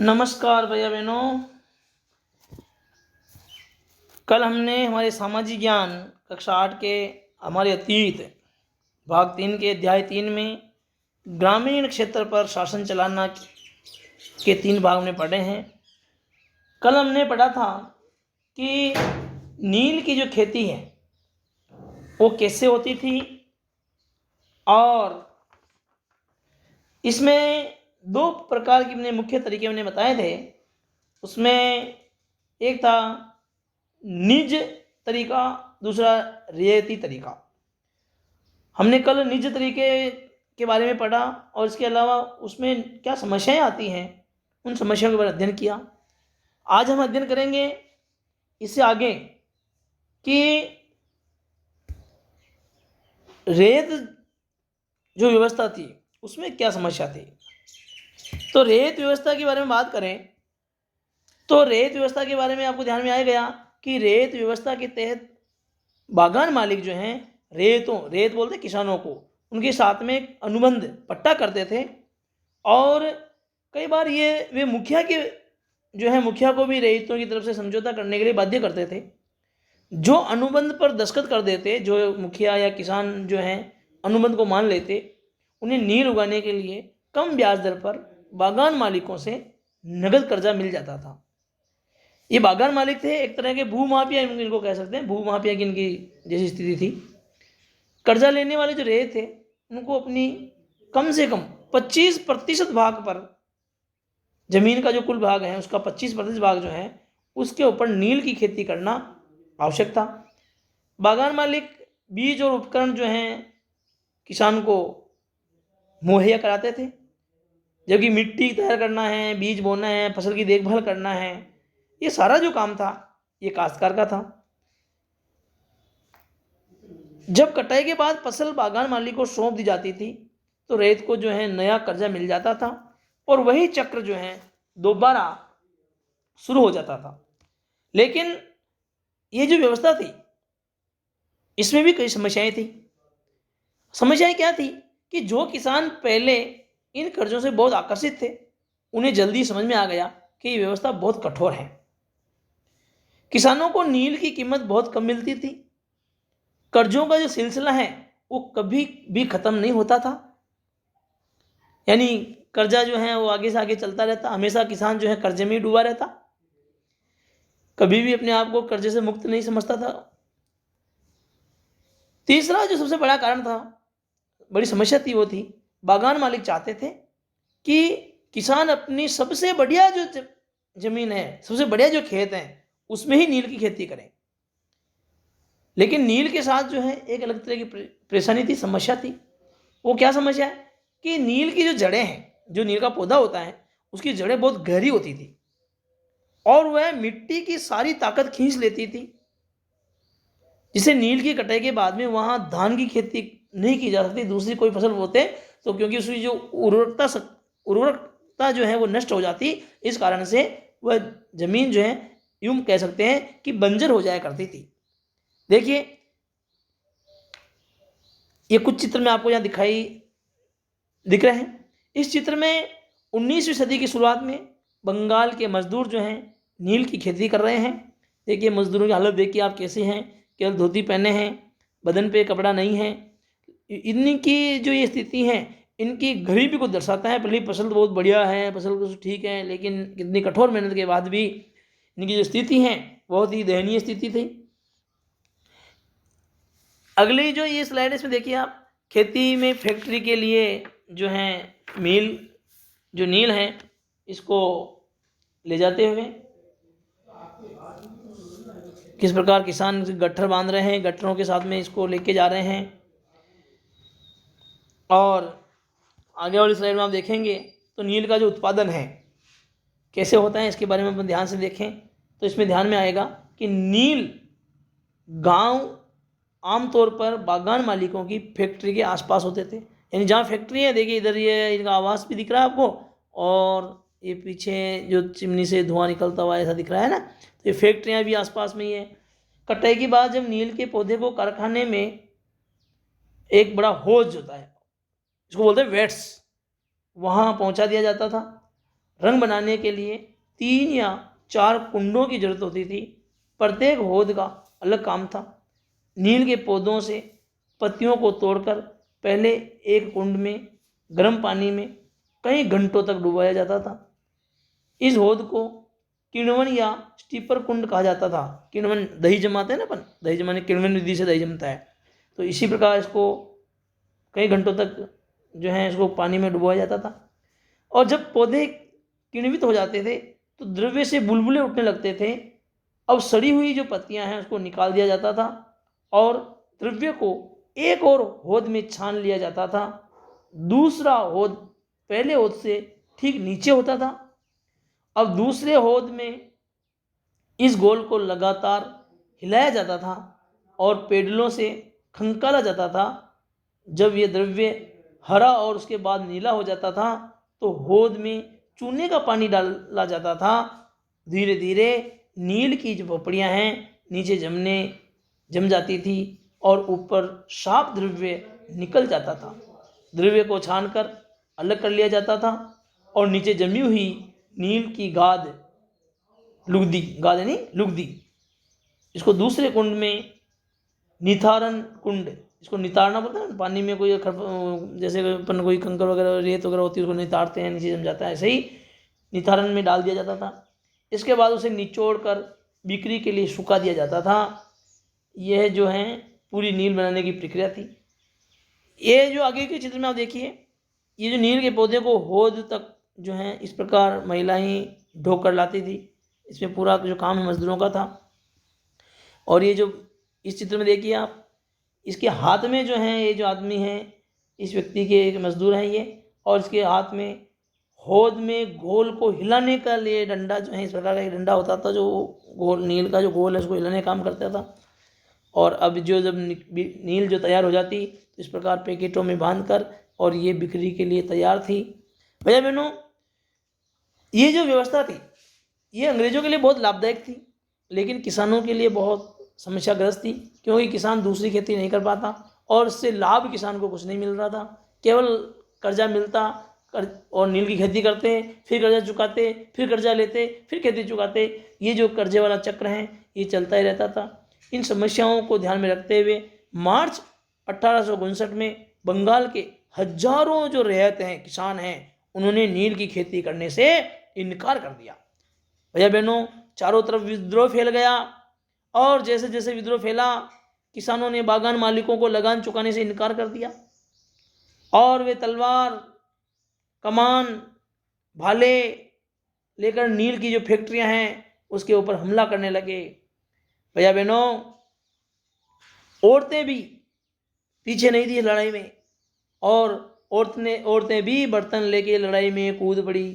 नमस्कार भैया बहनों। कल हमने हमारे सामाजिक ज्ञान कक्षा 8 के हमारे अतीत भाग 3 के अध्याय 3 में ग्रामीण क्षेत्र पर शासन चलाना के 3 भाग में पढ़े हैं। कल हमने पढ़ा था कि नील की जो खेती है वो कैसे होती थी और इसमें 2 प्रकार के हमने मुख्य तरीके मैंने बताए थे। उसमें एक था निज तरीका, दूसरा रियायती तरीका। हमने कल निज तरीके के बारे में पढ़ा और इसके अलावा उसमें क्या समस्याएं आती हैं उन समस्याओं के बारे में अध्ययन किया। आज हम अध्ययन करेंगे इससे आगे कि रेत जो व्यवस्था थी उसमें क्या समस्या थी। तो रेत व्यवस्था के बारे में बात करें तो रेत व्यवस्था के बारे में आपको ध्यान में आ गया कि रेत व्यवस्था के तहत बागान मालिक जो हैं रेत बोलते किसानों को, उनके साथ में एक अनुबंध पट्टा करते थे और कई बार ये वे मुखिया को भी रेतों की तरफ से समझौता करने के लिए बाध्य करते थे। जो अनुबंध पर दस्तखत कर देते, जो मुखिया या किसान जो हैं अनुबंध को मान लेते, उन्हें नील उगाने के लिए कम ब्याज दर पर बागान मालिकों से नगद कर्जा मिल जाता था। ये बागान मालिक थे, एक तरह के भूमाफिया इनको कह सकते हैं। भूमाफिया की इनकी जैसी स्थिति थी। कर्जा लेने वाले जो रेत थे उनको अपनी कम से कम 25% भाग पर, जमीन का जो कुल भाग है उसका 25% भाग जो है उसके ऊपर नील की खेती करना आवश्यक था। बागान मालिक बीज और उपकरण जो हैं किसान को मुहैया कराते थे, जबकि मिट्टी तैयार करना है, बीज बोना है, फसल की देखभाल करना है, ये सारा जो काम था ये काश्तकार का था। जब कटाई के बाद फसल बागान मालिक को सौंप दी जाती थी तो रेत को जो है नया कर्जा मिल जाता था और वही चक्र जो है दोबारा शुरू हो जाता था। लेकिन ये जो व्यवस्था थी इसमें भी कई समस्याएं थी। समस्याएं क्या थी कि जो किसान पहले इन कर्जों से बहुत आकर्षित थे उन्हें जल्दी समझ में आ गया कि ये व्यवस्था बहुत कठोर है। किसानों को नील की कीमत बहुत कम मिलती थी। कर्जों का जो सिलसिला है वो कभी भी खत्म नहीं होता था, यानी कर्जा जो है वो आगे से आगे चलता रहता। हमेशा किसान जो है कर्जे में ही डूबा रहता, कभी भी अपने आप को कर्जे से मुक्त नहीं समझता था। तीसरा जो सबसे बड़ा कारण था, बड़ी समस्या थी, वो थी बागान मालिक चाहते थे कि किसान अपनी सबसे बढ़िया जो जमीन है, सबसे बढ़िया जो खेत है उसमें ही नील की खेती करें। लेकिन नील के साथ जो है एक अलग तरह की परेशानी थी, समस्या थी। वो क्या समस्या है कि नील की जो जड़ें हैं, जो नील का पौधा होता है उसकी जड़ें बहुत गहरी होती थी और वह मिट्टी की सारी ताकत खींच लेती थी, जिसे नील की कटाई के बाद में वहां धान की खेती नहीं की जा सकती, दूसरी कोई फसल बोते तो, क्योंकि उसकी जो उर्वरकता जो है वो नष्ट हो जाती। इस कारण से वह जमीन जो है यूं कह सकते हैं कि बंजर हो जाया करती थी। देखिए ये कुछ चित्र में आपको यहाँ दिख रहे हैं। इस चित्र में 19वीं सदी की शुरुआत में बंगाल के मजदूर जो हैं नील की खेती कर रहे हैं। देखिए मजदूरों की हालत देखिए आप कैसे हैं, केवल धोती पहने हैं, बदन पे कपड़ा नहीं है। इनकी जो ये स्थिति है इनकी गरीबी को दर्शाता है। पहली फसल तो बहुत बढ़िया है, फसल तो ठीक है, लेकिन कितनी कठोर मेहनत के बाद भी इनकी जो स्थिति है बहुत ही दयनीय स्थिति थी। अगली जो ये स्लाइड है इसमें देखिए आप, खेती में फैक्ट्री के लिए जो है नील है इसको ले जाते हुए किस प्रकार किसान गट्ठर बांध रहे हैं, गट्ठरों के साथ में इसको लेके जा रहे हैं। और आगे वाली स्लाइड में आप देखेंगे तो नील का जो उत्पादन है कैसे होता है इसके बारे में अपन ध्यान से देखें तो इसमें ध्यान में आएगा कि नील गांव आमतौर पर बागान मालिकों की फैक्ट्री के आसपास होते थे, यानी जहाँ फैक्ट्री है, देखिए इधर ये इनका आवास भी दिख रहा है आपको और ये पीछे जो चिमनी से धुआं निकलता हुआ ऐसा दिख रहा है ना, तो ये फैक्ट्रियाँ भी आसपास में ही है। कटाई के बाद जब नील के पौधे को कारखाने में एक बड़ा होज होता है, इसको बोलते हैं वेट्स, वहाँ पहुँचा दिया जाता था रंग बनाने के लिए 3 या 4 कुंडों की जरूरत होती थी। प्रत्येक होद का अलग काम था। नील के पौधों से पत्तियों को तोड़कर पहले एक कुंड में गर्म पानी में कई घंटों तक डुबाया जाता था। इस होद को किण्वन या स्टीपर कुंड कहा जाता था। किण्वन दही जमाते हैं ना अपन, दही जमाने किण्वन विधि से दही जमता है, तो इसी प्रकार इसको कई घंटों तक जो है इसको पानी में डुबाया जाता था। और जब पौधे किण्वित हो जाते थे तो द्रव्य से बुलबुले उठने लगते थे। अब सड़ी हुई जो पत्तियां हैं उसको निकाल दिया जाता था और द्रव्य को एक और होद में छान लिया जाता था। दूसरा होद पहले होद से ठीक नीचे होता था। अब दूसरे होद में इस गोल को लगातार हिलाया जाता था और पेडलों से खंकाला जाता था। जब ये द्रव्य हरा और उसके बाद नीला हो जाता था तो होद में चूने का पानी डाला जाता था। धीरे धीरे नील की जो पपड़ियाँ हैं नीचे जम जाती थी और ऊपर साफ द्रव्य निकल जाता था। द्रव्य को छानकर अलग कर लिया जाता था और नीचे जमी हुई नील की गाद लुगदी, इसको दूसरे कुंड में निथारण कुंड, इसको नितारना बोलते हैं। पानी में कोई जैसे अपन कोई कंकर वगैरह रेत वगैरह होती है उसको नितारते हैं, नीचे जम जाता है, ऐसे ही नितारण में डाल दिया जाता था। इसके बाद उसे निचोड़ कर बिक्री के लिए सुखा दिया जाता था। यह जो है पूरी नील बनाने की प्रक्रिया थी। ये जो आगे के चित्र में आप देखिए, ये जो नील के पौधे को होद तक जो है इस प्रकार महिलाएं ढो कर लाती थी। इसमें पूरा जो काम है मजदूरों का था। और ये जो इस चित्र में देखिए आप, इसके हाथ में जो है ये जो आदमी है इस व्यक्ति के एक मजदूर हैं ये, और इसके हाथ में होद में गोल को हिलाने का लिए डंडा जो है इस प्रकार का एक डंडा होता था जो गोल नील का जो गोल है उसको हिलाने का काम करता था। और अब जो जब नील जो तैयार हो जाती तो इस प्रकार पैकेटों में बांधकर और ये बिक्री के लिए तैयार थी। भैया बहनों, ये जो व्यवस्था थी ये अंग्रेजों के लिए बहुत लाभदायक थी, लेकिन किसानों के लिए बहुत समस्याग्रस्त थी, क्योंकि किसान दूसरी खेती नहीं कर पाता और इससे लाभ किसान को कुछ नहीं मिल रहा था। केवल कर्जा मिलता और नील की खेती करते, फिर कर्जा चुकाते, फिर कर्जा लेते, फिर खेती चुकाते, ये जो कर्जे वाला चक्र है ये चलता ही रहता था। इन समस्याओं को ध्यान में रखते हुए मार्च 1859 में बंगाल के हजारों जो रैयत हैं, किसान हैं, उन्होंने नील की खेती करने से इनकार कर दिया। भैया बहनों, चारों तरफ विद्रोह फैल गया और जैसे जैसे विद्रोह फैला किसानों ने बागान मालिकों को लगान चुकाने से इनकार कर दिया और वे तलवार, कमान, भाले लेकर नील की जो फैक्ट्रियां हैं उसके ऊपर हमला करने लगे। भैया बहनों, औरतें भी पीछे नहीं थी लड़ाई में और औरतें भी बर्तन लेके लड़ाई में कूद पड़ी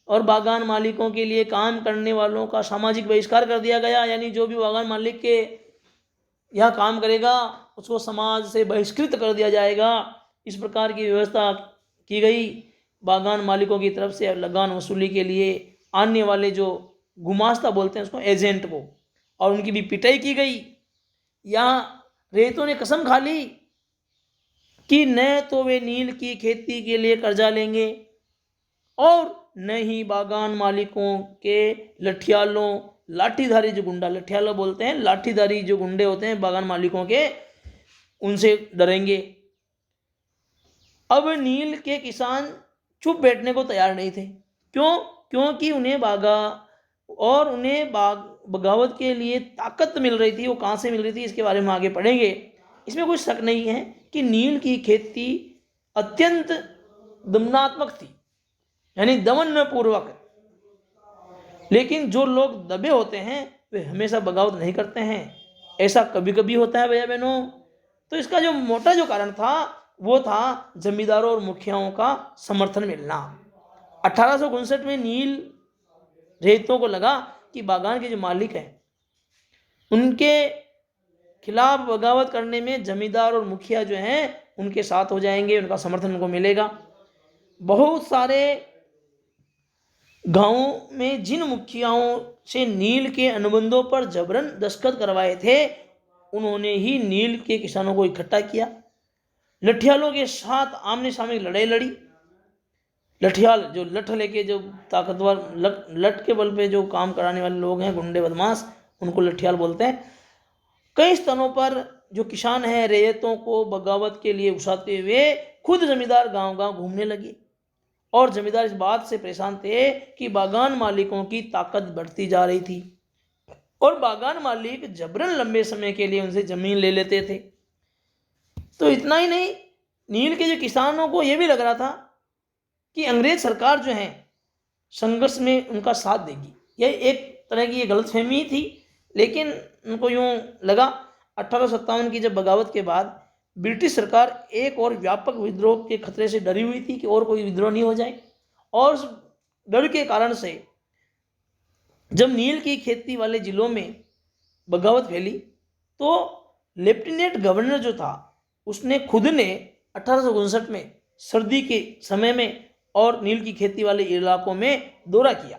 और बागान मालिकों के लिए काम करने वालों का सामाजिक बहिष्कार कर दिया गया। यानी जो भी बागान मालिक के यहाँ काम करेगा उसको समाज से बहिष्कृत कर दिया जाएगा। इस प्रकार की व्यवस्था की गई। बागान मालिकों की तरफ से लगान वसूली के लिए आने वाले जो गुमास्ता बोलते हैं उसको, एजेंट को, और उनकी भी पिटाई की गई। यहाँ रेतों ने कसम खा ली कि न तो वे नील की खेती के लिए कर्जा लेंगे और न ही बागान मालिकों के लठियालों, लाठीधारी जो गुंडा, लठियालो बोलते हैं, लाठीधारी जो गुंडे होते हैं बागान मालिकों के, उनसे डरेंगे। अब नील के किसान चुप बैठने को तैयार नहीं थे। क्यों? क्योंकि उन्हें बगावत के लिए ताकत मिल रही थी। वो कहाँ से मिल रही थी इसके बारे में आगे पढ़ेंगे। इसमें कोई शक नहीं है कि नील की खेती अत्यंत दमनात्मक थी, यानी दमन पूर्वक। लेकिन जो लोग दबे होते हैं वे हमेशा बगावत नहीं करते हैं, ऐसा कभी कभी होता है भैया बहनों। तो इसका जो मोटा जो कारण था वो था जमींदारों और मुखियाओं का समर्थन मिलना। 1859 में नील रेतों को लगा कि बागान के जो मालिक हैं उनके खिलाफ बगावत करने में जमींदार और मुखिया जो हैं उनके साथ हो जाएंगे, उनका समर्थन उनको मिलेगा। बहुत सारे गांवों में जिन मुखियाओं से नील के अनुबंधों पर जबरन दस्तखत करवाए थे उन्होंने ही नील के किसानों को इकट्ठा किया, लठियालों के साथ आमने सामने लड़ाई लड़ी। लठियाल, जो लठ लेके जो ताकतवर लठ के बल पे जो काम कराने वाले लोग हैं, गुंडे बदमाश, उनको लठियाल बोलते हैं। कई स्थानों पर जो किसान हैं रैयतों को बगावत के लिए उकसाते हुए खुद जमींदार गांव गांव घूमने लगे और जमींदार इस बात से परेशान थे कि बागान मालिकों की ताकत बढ़ती जा रही थी और बागान मालिक जबरन लंबे समय के लिए उनसे जमीन ले लेते थे। तो इतना ही नहीं, नील के जो किसानों को यह भी लग रहा था कि अंग्रेज सरकार जो है संघर्ष में उनका साथ देगी। यह एक तरह की ये गलतफहमी थी, लेकिन उनको यूं लगा 1857 की जब बगावत के बाद ब्रिटिश सरकार एक और व्यापक विद्रोह के खतरे से डरी हुई थी कि और कोई विद्रोह नहीं हो जाए, और उस डर के कारण से जब नील की खेती वाले जिलों में बगावत फैली तो लेफ्टिनेंट गवर्नर जो था उसने खुद ने 1859 में सर्दी के समय में और नील की खेती वाले इलाकों में दौरा किया।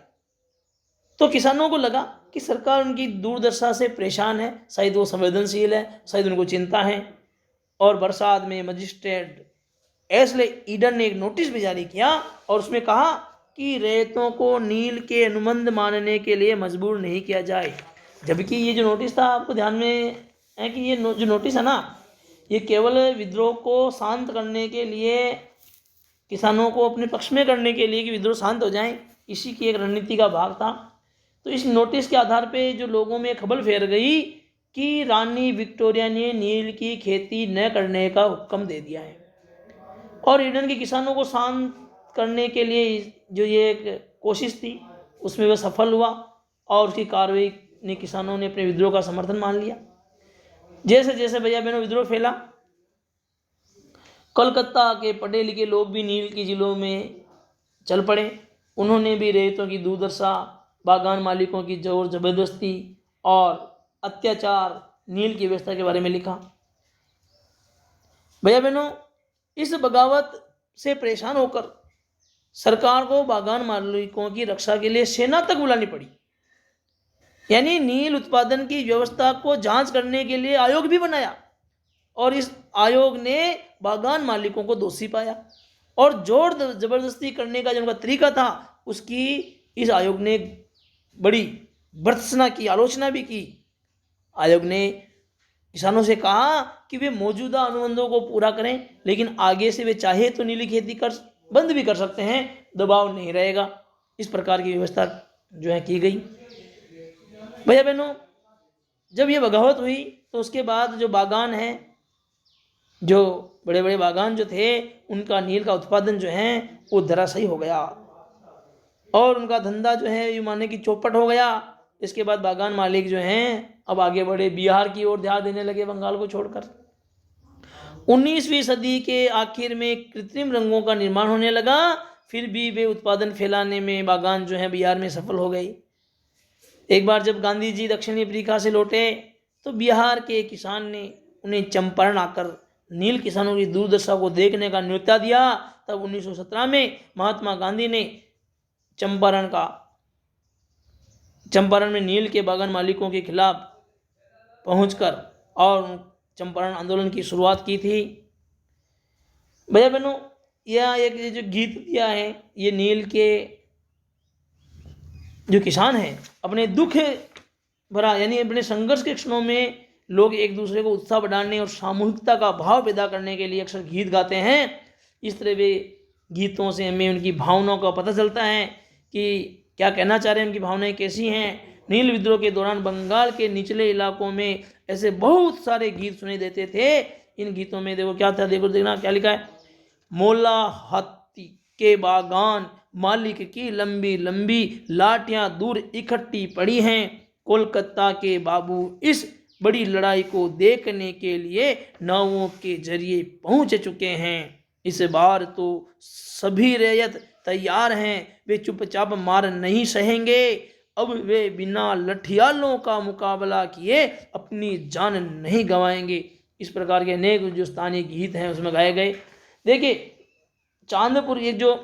तो किसानों को लगा कि सरकार उनकी दुर्दशा से परेशान है, शायद वो संवेदनशील है, शायद उनको चिंता है। और बरसात में मजिस्ट्रेट एस्ले ईडन ने एक नोटिस भी जारी किया और उसमें कहा कि रैयतों को नील के अनुबंध मानने के लिए मजबूर नहीं किया जाए। जबकि ये जो नोटिस था, आपको ध्यान में है कि ये जो नोटिस है ना, ये केवल विद्रोह को शांत करने के लिए, किसानों को अपने पक्ष में करने के लिए कि विद्रोह शांत हो जाए, इसी की एक रणनीति का भाग था। तो इस नोटिस के आधार पे जो लोगों में खबर फैल गई कि रानी विक्टोरिया ने नील की खेती न करने का हुक्म दे दिया है और ईडन के किसानों को शांत करने के लिए जो ये एक कोशिश थी उसमें वह सफल हुआ और उसकी कार्रवाई ने किसानों ने अपने विद्रोह का समर्थन मान लिया। जैसे जैसे भैया बहनों विद्रोह फैला, कलकत्ता के पढ़े लिखे लोग भी नील के जिलों में चल पड़े। उन्होंने भी रैयतों की दुर्दशा, बागान मालिकों की जोर जबरदस्ती और अत्याचार, नील की व्यवस्था के बारे में लिखा। भैया बहनों, इस बगावत से परेशान होकर सरकार को बागान मालिकों की रक्षा के लिए सेना तक बुलानी पड़ी। यानी नील उत्पादन की व्यवस्था को जांच करने के लिए आयोग भी बनाया और इस आयोग ने बागान मालिकों को दोषी पाया और जोर जबरदस्ती करने का जो उनका तरीका था उसकी इस आयोग ने बड़ी भर्त्सना की, आलोचना भी की। आयोग ने किसानों से कहा कि वे मौजूदा अनुबंधों को पूरा करें, लेकिन आगे से वे चाहे तो नीली खेती कर बंद भी कर सकते हैं, दबाव नहीं रहेगा। इस प्रकार की व्यवस्था जो है की गई। भैया बहनों, जब ये बगावत हुई तो उसके बाद जो बागान है, जो बड़े बड़े बागान जो थे, उनका नील का उत्पादन जो है वो धराशायी हो गया और उनका धंधा जो है यूं माने कि चौपट हो गया। इसके बाद बागान मालिक जो हैं अब आगे बढ़े, बिहार की ओर ध्यान देने लगे बंगाल को छोड़कर। 19वीं सदी के आखिर में कृत्रिम रंगों का निर्माण होने लगा, फिर भी वे उत्पादन फैलाने में बागान जो है बिहार में सफल हो गई। एक बार जब गांधी जी दक्षिणी अफ्रीका से लौटे तो बिहार के किसान ने उन्हें चंपारण आकर नील किसानों की दुर्दशा को देखने का न्योता दिया। तब 1917 में महात्मा गांधी ने चंपारण में नील के बागान मालिकों के खिलाफ पहुंचकर और चंपारण आंदोलन की शुरुआत की थी। भैया बहनों, यह एक जो गीत दिया है, ये नील के जो किसान हैं अपने दुख भरा यानी अपने संघर्ष के क्षणों में लोग एक दूसरे को उत्साह बढ़ाने और सामूहिकता का भाव पैदा करने के लिए अक्सर गीत गाते हैं। इस तरह वे गीतों से हमें उनकी भावनाओं का पता चलता है कि क्या कहना चाह रहे हैं, उनकी भावनाएं कैसी हैं। नील विद्रोह के दौरान बंगाल के निचले इलाकों में ऐसे बहुत सारे गीत सुनाई देते थे। इन गीतों में देखो क्या था, देखना क्या लिखा है। मोला हाथी के बागान मालिक की लंबी लंबी लाटियां दूर इकट्ठी पड़ी हैं। कोलकाता के बाबू इस बड़ी लड़ाई को देखने के लिए नावों के जरिए पहुंच चुके हैं। इस बार तो सभी रैयत तैयार हैं, वे चुपचाप मार नहीं सहेंगे। अब वे बिना लठियालों का मुकाबला किए अपनी जान नहीं गंवाएंगे। इस प्रकार के अनेक जो स्थानीय गीत हैं उसमें गाए गए। देखिए, चांदपुर एक जो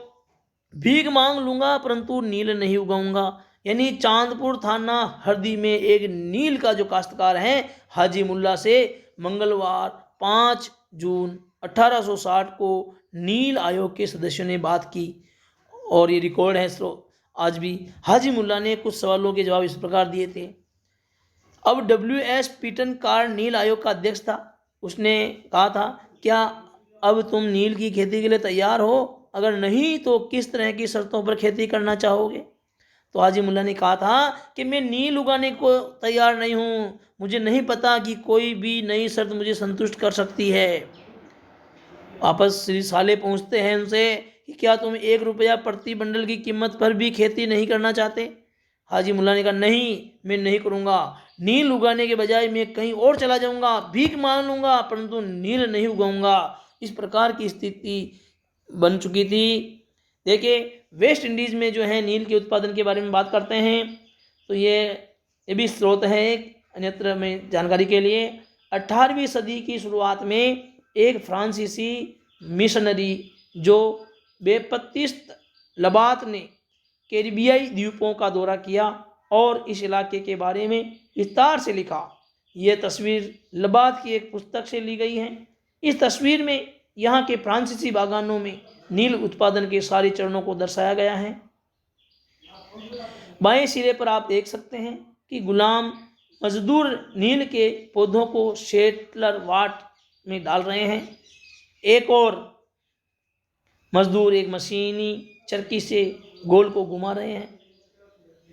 भीख मांग लूंगा परंतु नील नहीं उगाऊंगा, यानी चांदपुर थाना हरदी में एक नील का जो काश्तकार है हाजी मुल्ला से मंगलवार 5 जून 1860 को नील आयोग के सदस्यों ने बात की और ये रिकॉर्ड है आज भी। हाजी मुल्ला ने कुछ सवालों के जवाब इस प्रकार दिए थे। अब WS पीटन कार नील आयोग का अध्यक्ष था। उसने कहा था, क्या अब तुम नील की खेती के लिए तैयार हो? अगर नहीं तो किस तरह की शर्तों पर खेती करना चाहोगे? तो हाजी मुल्ला ने कहा था कि मैं नील उगाने को तैयार नहीं हूँ, मुझे नहीं पता कि कोई भी नई शर्त मुझे संतुष्ट कर सकती है। वापस श्री साले पूछते हैं उनसे कि क्या तुम 1 रुपया प्रति बंडल की कीमत पर भी खेती नहीं करना चाहते? हाजी मुल्ला ने कहा, नहीं, मैं नहीं करूँगा। नील उगाने के बजाय मैं कहीं और चला जाऊँगा, भीख मांग लूँगा, परंतु नील नहीं उगाऊँगा। इस प्रकार की स्थिति बन चुकी थी। देखिए, वेस्ट इंडीज़ में जो है नील के उत्पादन के बारे में बात करते हैं तो ये भी स्रोत है एक अन्यत्र में जानकारी के लिए। 18वीं सदी की शुरुआत में एक फ्रांसीसी मिशनरी जो बेपत्तिस्त लबात ने कैरिबियाई द्वीपों का दौरा किया और इस इलाके के बारे में विस्तार से लिखा। यह तस्वीर लबात की एक पुस्तक से ली गई है। इस तस्वीर में यहाँ के फ्रांसीसी बागानों में नील उत्पादन के सारे चरणों को दर्शाया गया है। बाएं सिरे पर आप देख सकते हैं कि गुलाम मजदूर नील के पौधों को शेटलर वाट में डाल रहे हैं। एक और मजदूर एक मशीनी चरखी से गोल को घुमा रहे हैं।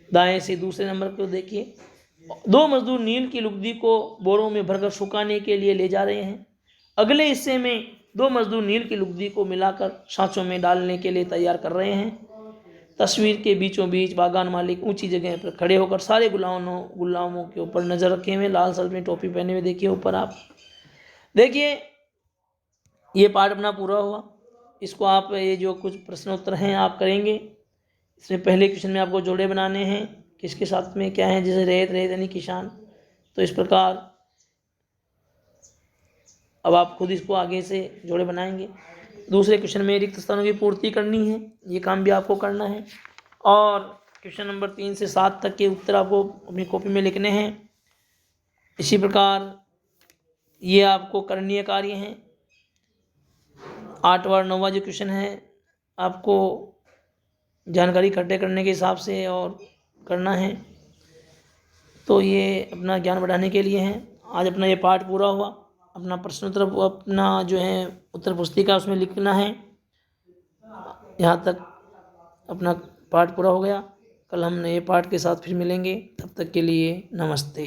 दाएं से दूसरे नंबर को देखिए, 2 मजदूर नील की लुगदी को बोरों में भरकर सुखाने के लिए ले जा रहे हैं। अगले हिस्से में 2 मजदूर नील की लुगदी को मिलाकर सांचों में डालने के लिए तैयार कर रहे हैं। तस्वीर के बीचों बीच बागान मालिक ऊंची जगह पर खड़े होकर सारे गुलामों के ऊपर नजर रखे हुए, लाल शर्ट में टोपी पहने हुए। देखिए ऊपर आप देखिए, ये पार्ट अपना पूरा हुआ। इसको आप ये जो कुछ प्रश्न उत्तर हैं आप करेंगे। इसमें पहले क्वेश्चन में आपको जोड़े बनाने हैं, किसके साथ में क्या है, जैसे रेत यानी किसान। तो इस प्रकार अब आप खुद इसको आगे से जोड़े बनाएंगे। दूसरे क्वेश्चन में रिक्त स्थानों की पूर्ति करनी है, ये काम भी आपको करना है। और क्वेश्चन नंबर 3 से 7 तक के उत्तर आपको अपनी कॉपी में लिखने हैं। इसी प्रकार ये आपको करणीय कार्य हैं। 8वां और 9वां जो क्वेश्चन है आपको जानकारी इकट्ठे करने के हिसाब से और करना है। तो ये अपना ज्ञान बढ़ाने के लिए है। आज अपना ये पाठ पूरा हुआ। अपना प्रश्न उत्तर अपना जो है उत्तर पुस्तिका उसमें लिखना है। यहाँ तक अपना पाठ पूरा हो गया। कल हम नए पाठ के साथ फिर मिलेंगे। तब तक के लिए नमस्ते।